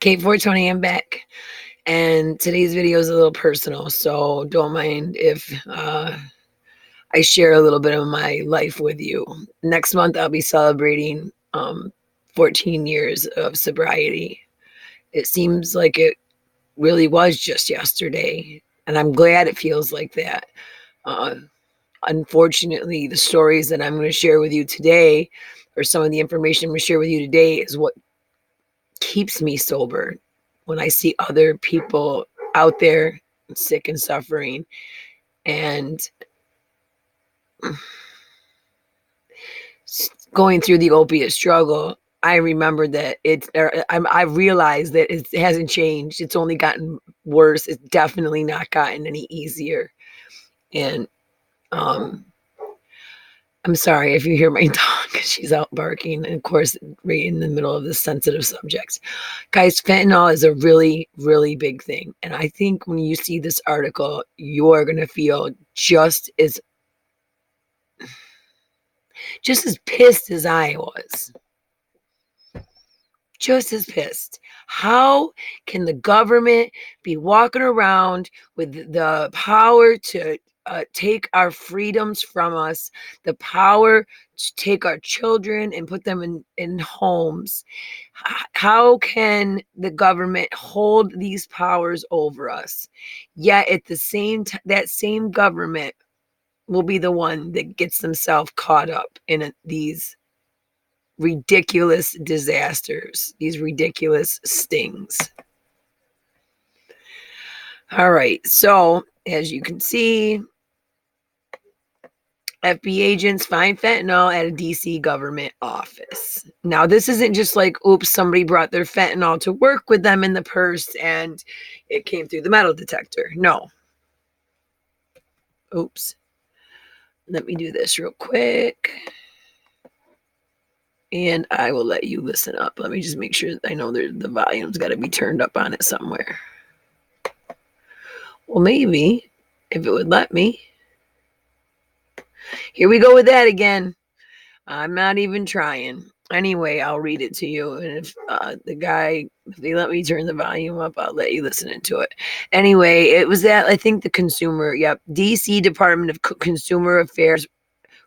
Okay, 420, I'm back. And today's video is a little personal, so don't mind if I share a little bit of my life with you. Next month, I'll be celebrating 14 years of sobriety. It seems like it really was just yesterday, and I'm glad it feels like that. Uh, Unfortunately, the stories that I'm going to share with you today, or some of the information I'm going to share with you today, is what keeps me sober when I see other people out there sick and suffering. And going through the opiate struggle, I remember that I realized that it hasn't changed. It's only gotten worse. It's definitely not gotten any easier. And um, I'm sorry if you hear my dog. She's out barking. And of course, right in the middle of this sensitive subject. Guys, fentanyl is a really, really big thing. And I think when you see this article, you're going to feel just as pissed as I was. Just as pissed. How can the government be walking around with the power to take our freedoms from us, the power to take our children and put them in homes? How can the government hold these powers over us? Yet at the same time, that same government will be the one that gets themselves caught up in these ridiculous disasters, these ridiculous stings. All right, so as you can see, FBI agents find fentanyl at a DC government office. Now, this isn't just like, oops, somebody brought their fentanyl to work with them in the purse and it came through the metal detector. No. Oops. Let me do this real quick. And I will let you listen up. Let me just make sure that I know the volume's got to be turned up on it somewhere. Well, maybe, if it would let me. Here we go with that again. I'm not even trying. Anyway, I'll read it to you. And if if they let me turn the volume up, I'll let you listen to it. Anyway, it was at, I think, DC Department of Consumer Affairs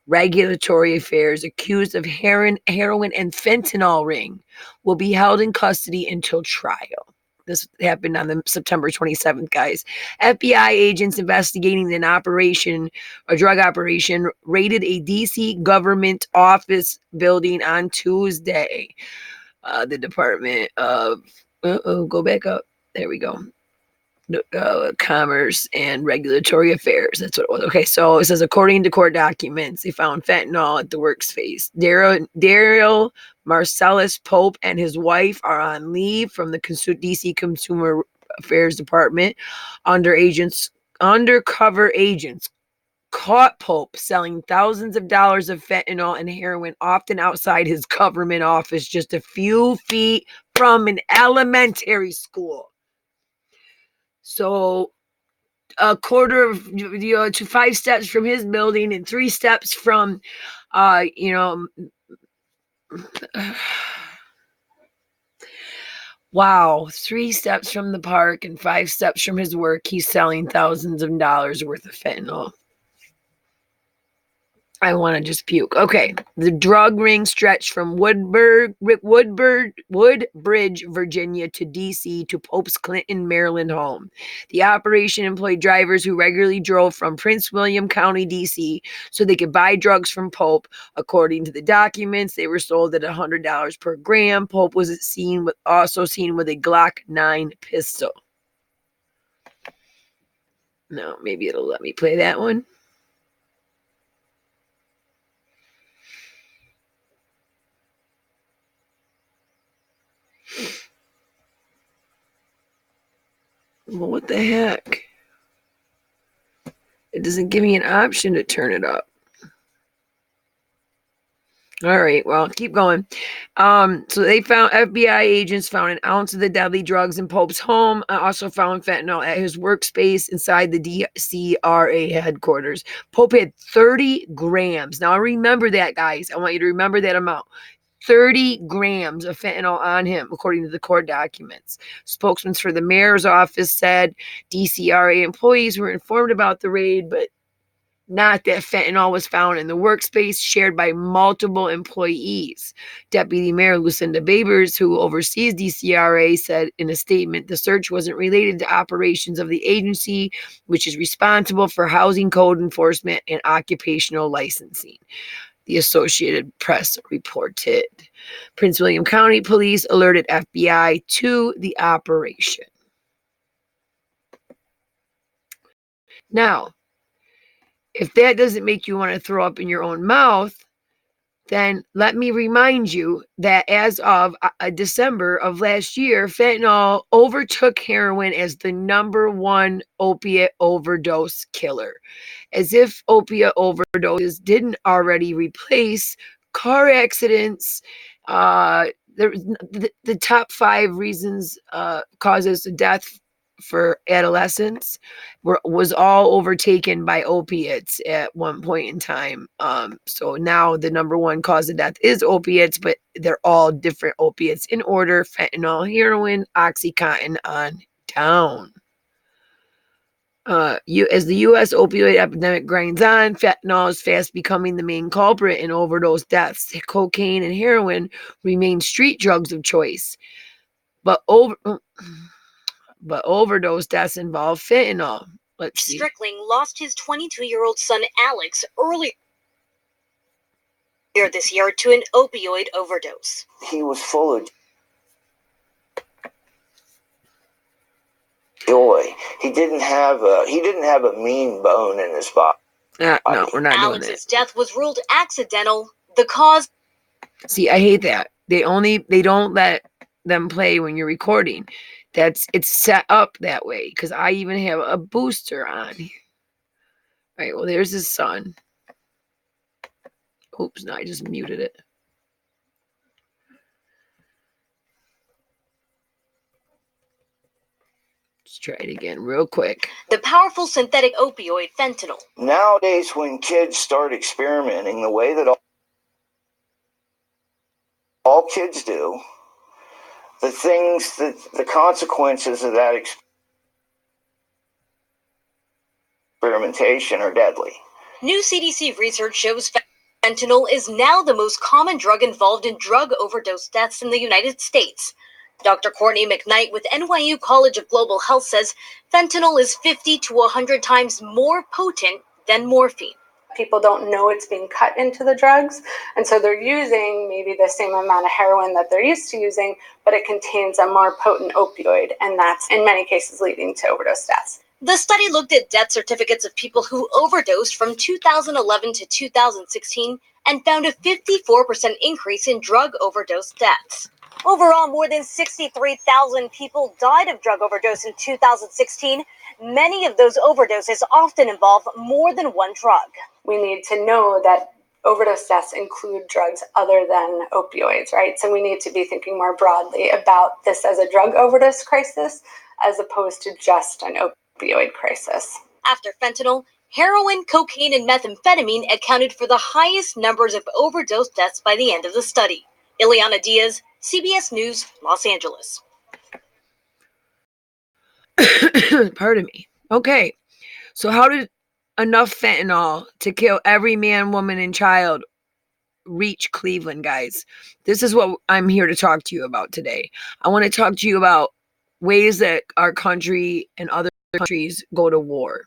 Regulatory Affairs, accused of heroin and fentanyl ring, will be held in custody until trial. This happened on the September 27th, guys. FBI agents investigating a drug operation, raided a DC government office building on Tuesday. The Department of, go back up. There we go. Commerce and Regulatory Affairs. That's what it was. Okay, so it says, according to court documents, they found fentanyl at the workspace. Daryl Marcellus Pope and his wife are on leave from the DC Consumer Affairs Department. Undercover agents caught Pope selling thousands of dollars of fentanyl and heroin, often outside his government office, just a few feet from an elementary school. So a quarter of, to 5 steps from his building and 3 steps from, wow, 3 steps from the park and 5 steps from his work, he's selling thousands of dollars worth of fentanyl. I want to just puke. Okay. The drug ring stretched from Woodbridge, Virginia to D.C. to Pope's Clinton, Maryland home. The operation employed drivers who regularly drove from Prince William County, D.C. so they could buy drugs from Pope. According to the documents, they were sold at $100 per gram. Pope was also seen with a Glock 9 pistol. Now, maybe it'll let me play that one. Well, what the heck? It doesn't give me an option to turn it up. All right, well, keep going. So FBI agents found an ounce of the deadly drugs in Pope's home. Also found fentanyl at his workspace inside the DCRA headquarters. Pope had 30 grams. Now, remember that, guys. I want you to remember that amount. 30 grams of fentanyl on him, according to the court documents. Spokesman for the mayor's office said DCRA employees were informed about the raid, but not that fentanyl was found in the workspace shared by multiple employees. Deputy Mayor Lucinda Babers, who oversees DCRA, said in a statement the search wasn't related to operations of the agency, which is responsible for housing code enforcement and occupational licensing. The Associated Press reported. Prince William County Police alerted FBI to the operation. Now, if that doesn't make you want to throw up in your own mouth, then let me remind you that as of December of last year, fentanyl overtook heroin as the #1 opiate overdose killer. As if opiate overdoses didn't already replace car accidents. The top 5 reasons causes of death for adolescents was all overtaken by opiates at one point in time. So now the #1 cause of death is opiates, but they're all different opiates in order: fentanyl, heroin, Oxycontin, on down. As the U.S. opioid epidemic grinds on, fentanyl is fast becoming the main culprit in overdose deaths. Cocaine and heroin remain street drugs of choice, but overdose deaths involve fentanyl. Let's see. Strickling lost his 22-year-old son Alex earlier this year to an opioid overdose. He was full of joy. He didn't have a mean bone in his body. No, we're not doing that. Alex's death was ruled accidental. The cause. See, I hate that. They don't let them play when you're recording. It's set up that way because I even have a booster on. All right, well, there's his son. Oops, no, I just muted it. Let's try it again real quick. The powerful synthetic opioid fentanyl. Nowadays, when kids start experimenting the way that all kids do, the consequences of that experimentation are deadly. New CDC research shows fentanyl is now the most common drug involved in drug overdose deaths in the United States. Dr. Courtney McKnight with NYU College of Global Health says fentanyl is 50 to 100 times more potent than morphine. People don't know it's being cut into the drugs, and so they're using maybe the same amount of heroin that they're used to using, but it contains a more potent opioid, and that's in many cases leading to overdose deaths. The study looked at death certificates of people who overdosed from 2011 to 2016 and found a 54% increase in drug overdose deaths. Overall, more than 63,000 people died of drug overdose in 2016. Many of those overdoses often involve more than one drug. We need to know that overdose deaths include drugs other than opioids, right? So we need to be thinking more broadly about this as a drug overdose crisis as opposed to just an opioid crisis. After fentanyl, heroin, cocaine, and methamphetamine accounted for the highest numbers of overdose deaths by the end of the study. Ileana Diaz, CBS News, Los Angeles. Pardon me. Okay, so how did enough fentanyl to kill every man, woman, and child reach Cleveland, guys? This is what I'm here to talk to you about today. I want to talk to you about ways that our country and other countries go to war.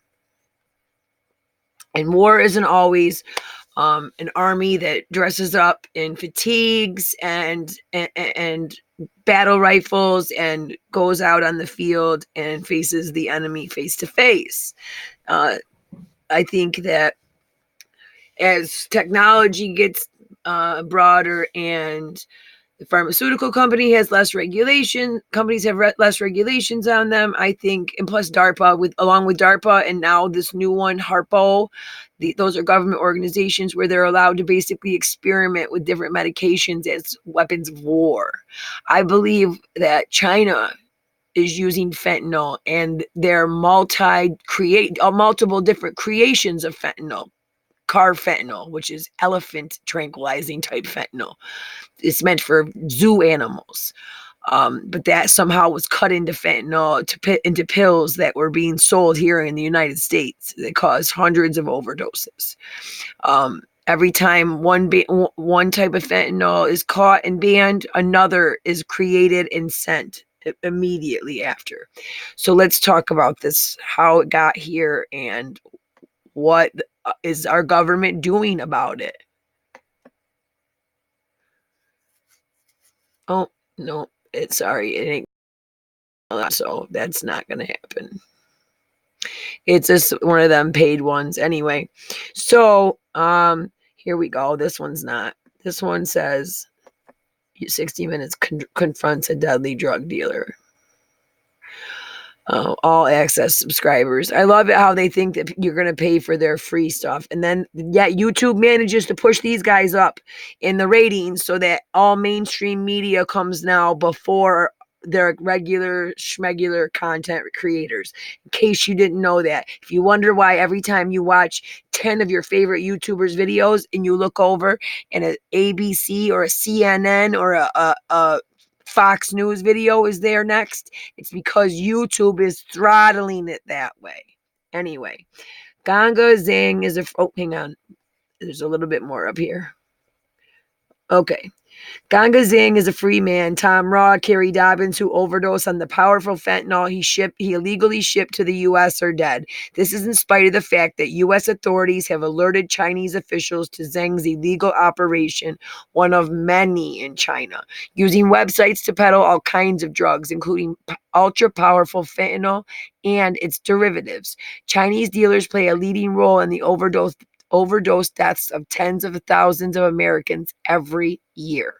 And war isn't always an army that dresses up in fatigues and battle rifles and goes out on the field and faces the enemy face to face. I think that as technology gets broader and the pharmaceutical company has less regulation, companies have less regulations on them, I think, and plus DARPA, along with DARPA and now this new one, HARPO, those are government organizations where they're allowed to basically experiment with different medications as weapons of war. I believe that China is using fentanyl and their multiple different creations of fentanyl. carfentanil, which is elephant tranquilizing type fentanyl. It's meant for zoo animals. But that somehow was cut into fentanyl into pills that were being sold here in the United States that caused hundreds of overdoses. Every time one type of fentanyl is caught and banned, another is created and sent immediately after. So let's talk about this, how it got here, and what is our government doing about it. Oh, no, sorry, it ain't. So that's not going to happen. It's just one of them paid ones anyway. So, here we go. This one's not. This one says 60 Minutes confronts a deadly drug dealer. All access subscribers. I love it how they think that you're going to pay for their free stuff. And then, yet YouTube manages to push these guys up in the ratings so that all mainstream media comes now before their regular schmegular content creators. In case you didn't know that. If you wonder why every time you watch 10 of your favorite YouTubers videos and you look over and an ABC or a CNN or a Fox News video is there next, it's because YouTube is throttling it that way. Anyway, Ganga Zhang is hang on. There's a little bit more up here. Okay. Ganga Zhang is a free man. Tom Raw, Kerry Dobbins, who overdosed on the powerful fentanyl he illegally shipped to the U.S. are dead. This is in spite of the fact that U.S. authorities have alerted Chinese officials to Zhang's illegal operation, one of many in China, using websites to peddle all kinds of drugs, including ultra-powerful fentanyl and its derivatives. Chinese dealers play a leading role in the overdose deaths of tens of thousands of Americans every year.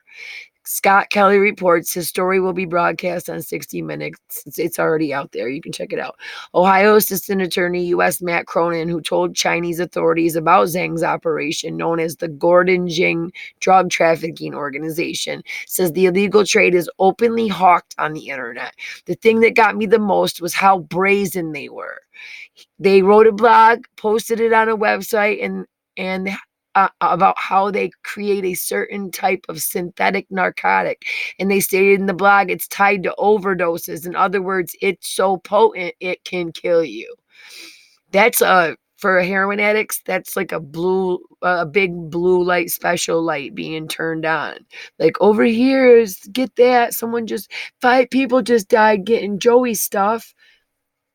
Scott Kelly reports his story will be broadcast on 60 Minutes. It's already out there. You can check it out. Ohio Assistant Attorney U.S. Matt Cronin, who told Chinese authorities about Zhang's operation, known as the Gordon Jing Drug Trafficking Organization, says the illegal trade is openly hawked on the internet. The thing that got me the most was how brazen they were. They wrote a blog, posted it on a website, and about how they create a certain type of synthetic narcotic. And they stated in the blog, it's tied to overdoses. In other words, it's so potent, it can kill you. That's for heroin addicts, that's like a big blue light, special light being turned on. Like, over here is, get that. 5 people just died getting Joey stuff.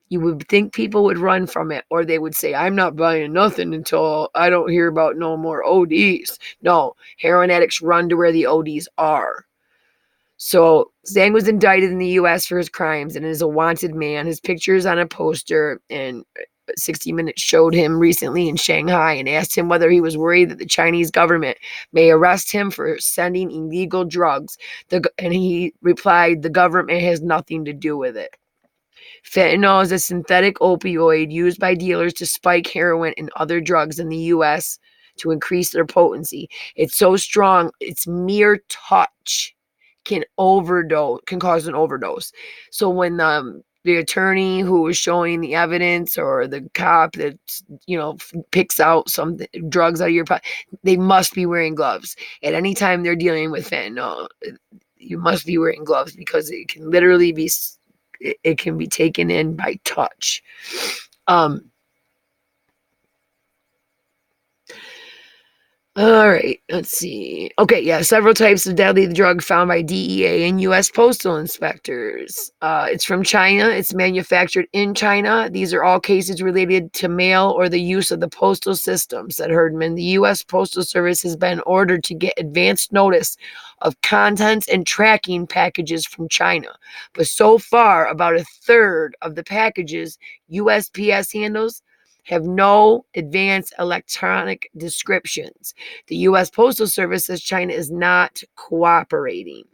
You would think people would run from it, or they would say, I'm not buying nothing until I don't hear about no more ODs. No, heroin addicts run to where the ODs are. So Zhang was indicted in the U.S. for his crimes and is a wanted man. His picture is on a poster, and 60 Minutes showed him recently in Shanghai and asked him whether he was worried that the Chinese government may arrest him for sending illegal drugs. And he replied, the government has nothing to do with it. Fentanyl is a synthetic opioid used by dealers to spike heroin and other drugs in the U.S. to increase their potency. It's so strong, its mere touch can cause an overdose. So when the attorney who was showing the evidence, or the cop that picks out some drugs out of your pocket, they must be wearing gloves. At any time they're dealing with fentanyl, you must be wearing gloves, because it can literally be taken in by touch. All right, let's see. Okay, yeah, several types of deadly drug found by DEA and U.S. postal inspectors. It's from China. It's manufactured in China. These are all cases related to mail or the use of the postal system, said Herdman. The U.S. Postal Service has been ordered to get advance notice of contents and tracking packages from China. But so far, about a third of the packages USPS handles have no advanced electronic descriptions. The U.S. Postal Service says China is not cooperating.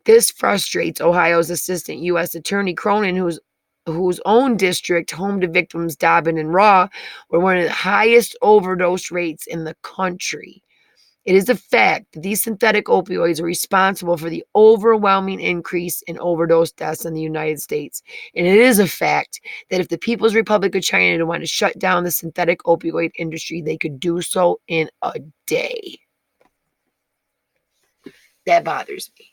This frustrates Ohio's Assistant U.S. Attorney Cronin, whose own district, home to victims Dobbin and Raw, were one of the highest overdose rates in the country. It is a fact that these synthetic opioids are responsible for the overwhelming increase in overdose deaths in the United States. And it is a fact that if the People's Republic of China wanted to shut down the synthetic opioid industry, they could do so in a day. That bothers me.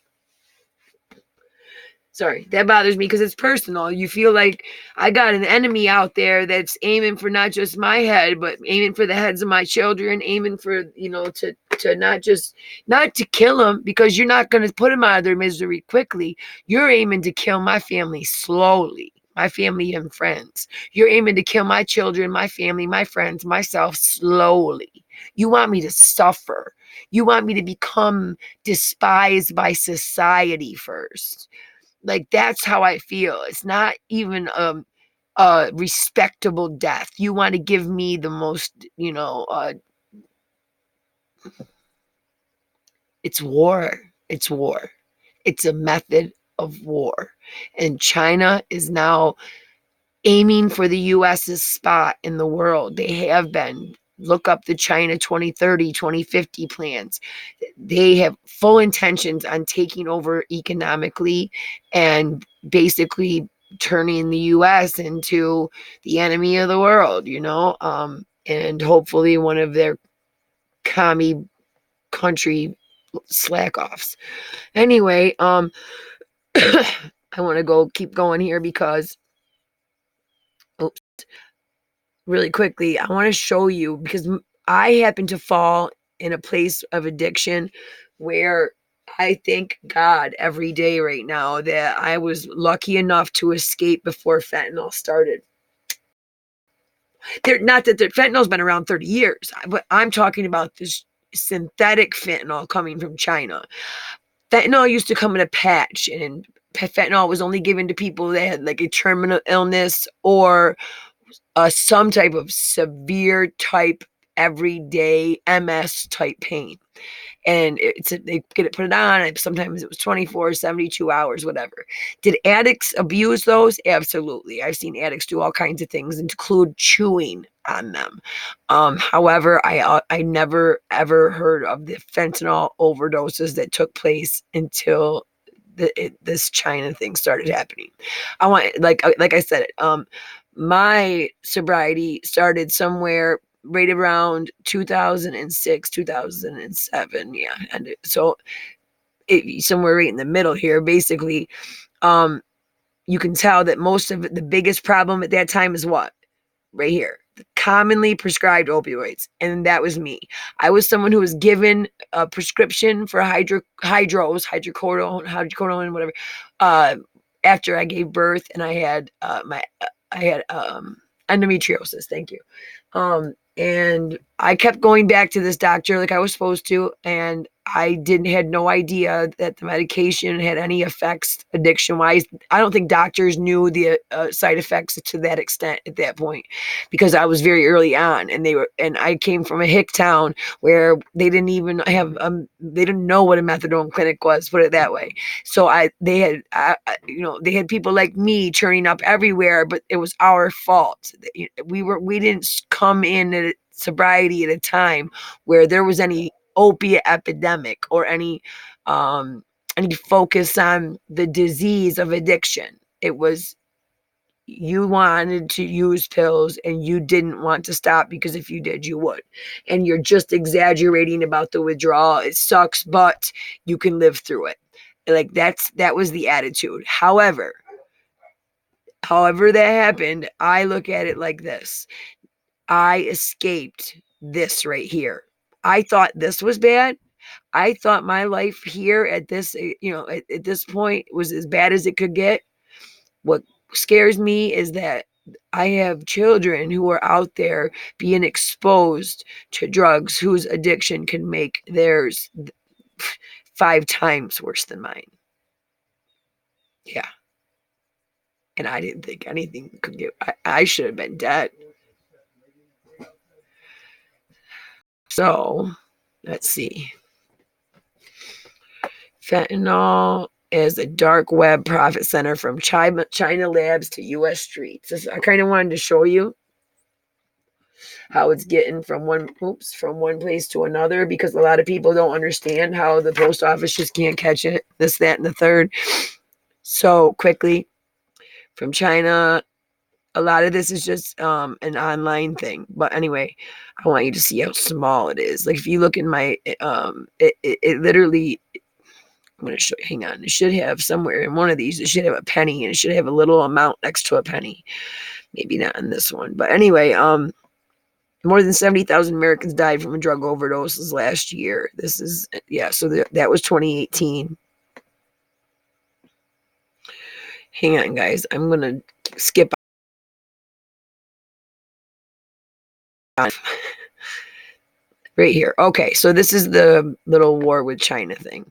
Sorry, that bothers me because it's personal. You feel like I got an enemy out there that's aiming for not just my head, but aiming for the heads of my children, aiming for, to not to kill them, because you're not going to put them out of their misery quickly. You're aiming to kill my family slowly, my family and friends. You're aiming to kill my children, my family, my friends, myself slowly. You want me to suffer. You want me to become despised by society first. Like, that's how I feel. It's not even a respectable death. You want to give me the most, it's war. It's war. It's a method of war. And China is now aiming for the US's spot in the world. They have been. Look up the China 2030, 2050 plans. They have full intentions on taking over economically and basically turning the US into the enemy of the world, and hopefully one of their commie country slack offs. Anyway, I want to keep going here because, oops, really quickly, I want to show you, because I happen to fall in a place of addiction where I thank God every day right now that I was lucky enough to escape before fentanyl started. Not that the fentanyl's been around 30 years, but I'm talking about this synthetic fentanyl coming from China. Fentanyl used to come in a patch, and fentanyl was only given to people that had like a terminal illness or some type of severe type everyday MS type pain. And they put it on. Sometimes it was 24, 72 hours, whatever. Did addicts abuse those? Absolutely. I've seen addicts do all kinds of things, include chewing on them. However, I never ever heard of the fentanyl overdoses that took place until this China thing started happening. I want, like I said, my sobriety started somewhere right around 2006, 2007. Yeah. And so somewhere right in the middle here, basically, you can tell that most of the biggest problem at that time is what? Right here. The commonly prescribed opioids. And that was me. I was someone who was given a prescription for hydrocodone, whatever, after I gave birth, and I had endometriosis. Thank you. And I kept going back to this doctor like I was supposed to, and I had no idea that the medication had any effects addiction wise. I don't think doctors knew the side effects to that extent at that point, because I was very early on, and I came from a hick town where they didn't even have they didn't know what a methadone clinic was, put it that way. So they had people like me turning up everywhere, but it was our fault. We didn't come in at sobriety at a time where there was any opiate epidemic or any focus on the disease of addiction. It was, you wanted to use pills and you didn't want to stop, because if you did, you would. And you're just exaggerating about the withdrawal. It sucks, but you can live through it. Like, that was the attitude. However that happened, I look at it like this. I escaped this right here. I thought this was bad. I thought my life here at this, at this point was as bad as it could get. What scares me is that I have children who are out there being exposed to drugs whose addiction can make theirs 5 times worse than mine. Yeah. And I didn't think anything could get, I should have been dead. So, let's see. Fentanyl is a dark web profit center from China labs to U.S. streets. I kind of wanted to show you. how it's getting from one place to another, because a lot of people don't understand how the post office just can't catch it, this, that, and the third, so quickly from China. A lot of this is just an online thing. But anyway, I want you to see how small it is. Like if you look in my it literally, I'm gonna show you, hang on. It should have somewhere in one of these, it should have a penny, and it should have a little amount next to a penny. Maybe not in this one. But anyway, more than 70,000 Americans died from drug overdoses last year. This is, yeah, so that was 2018. Hang on, guys. I'm gonna skip on right here. Okay, so this is the little war with China thing.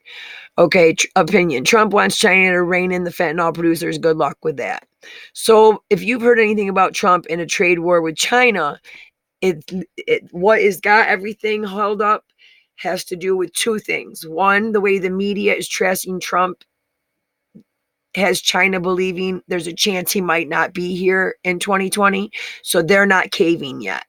Okay, opinion. Trump wants China to rein in the fentanyl producers. Good luck with that. So if you've heard anything about Trump in a trade war with China, what has got everything held up has to do with two things. One, the way the media is trashing Trump has China believing there's a chance he might not be here in 2020. So they're not caving yet.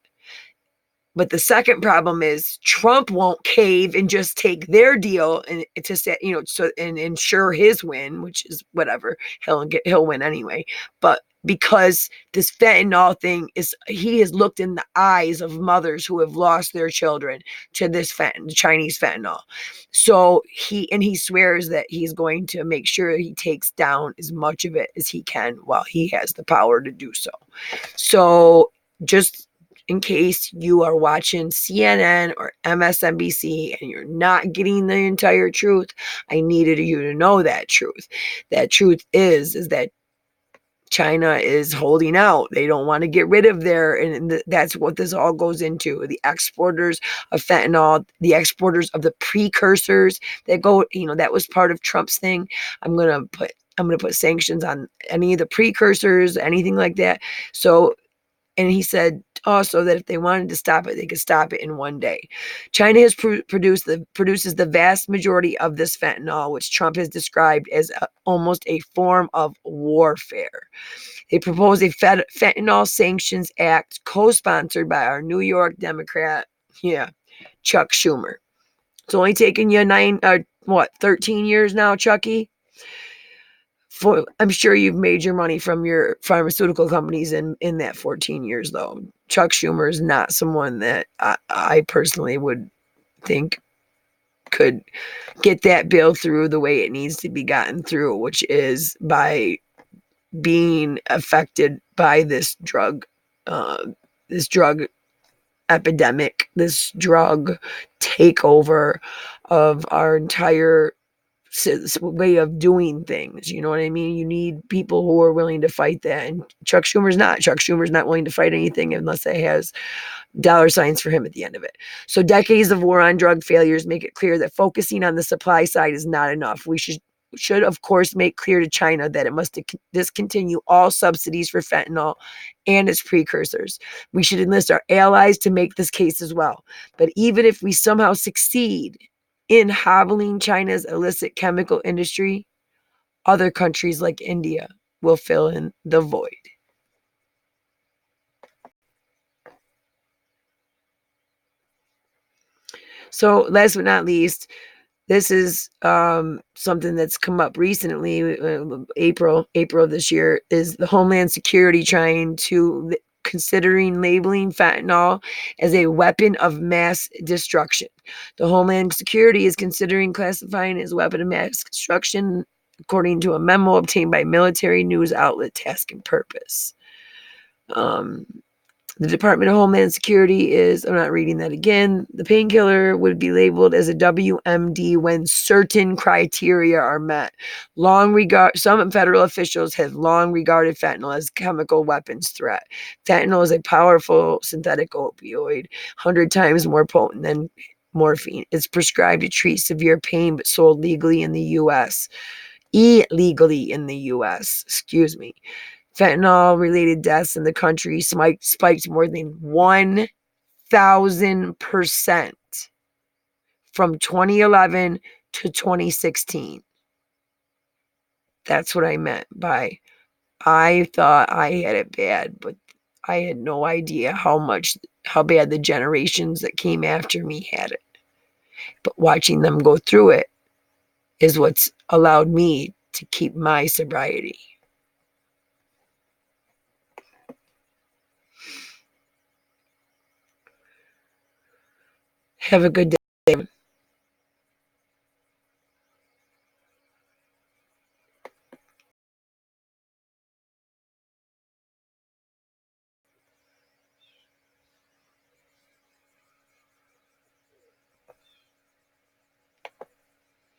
But the second problem is Trump won't cave and just take their deal and to say, so and ensure his win, which is whatever, he'll win anyway. But because this fentanyl thing he has looked in the eyes of mothers who have lost their children to this Chinese fentanyl. So he swears that he's going to make sure he takes down as much of it as he can while he has the power to do so. So just in case you are watching CNN or MSNBC and you're not getting the entire truth, I needed you to know that truth. That truth is that China is holding out. They don't want to get rid of that's what this all goes into. The exporters of fentanyl, the exporters of the precursors that go, that was part of Trump's thing. I'm going to put sanctions on any of the precursors, anything like that. So, and he said also that if they wanted to stop it, they could stop it in one day. China has produces the vast majority of this fentanyl, which Trump has described as almost a form of warfare. They propose a fentanyl sanctions act co-sponsored by our New York Democrat, Chuck Schumer. It's only taken you 13 years now, Chucky? I'm sure you've made your money from your pharmaceutical companies in that 14 years, though. Chuck Schumer is not someone that I personally would think could get that bill through the way it needs to be gotten through, which is by being affected by this drug epidemic, this drug takeover of our entire way of doing things. You know what I mean? You need people who are willing to fight that. And Chuck Schumer's not. Chuck Schumer's not willing to fight anything unless it has dollar signs for him at the end of it. So decades of war on drug failures make it clear that focusing on the supply side is not enough. We should of course make clear to China that it must discontinue all subsidies for fentanyl and its precursors. We should enlist our allies to make this case as well. But even if we somehow succeed in hobbling China's illicit chemical industry, other countries like India will fill in the void. So last but not least, this is something that's come up recently, April of this year, is the Homeland Security considering labeling fentanyl as a weapon of mass destruction. The Homeland Security is considering classifying it as a weapon of mass destruction, according to a memo obtained by military news outlet Task and Purpose. The Department of Homeland Security I'm not reading that again. The painkiller would be labeled as a WMD when certain criteria are met. Some federal officials have long regarded fentanyl as a chemical weapons threat. Fentanyl is a powerful synthetic opioid, 100 times more potent than morphine. It's prescribed to treat severe pain, but sold illegally in the U.S. Fentanyl-related deaths in the country spiked more than 1,000% from 2011 to 2016. That's what I meant by I thought I had it bad, but I had no idea how bad the generations that came after me had it. But watching them go through it is what's allowed me to keep my sobriety. Have a good day.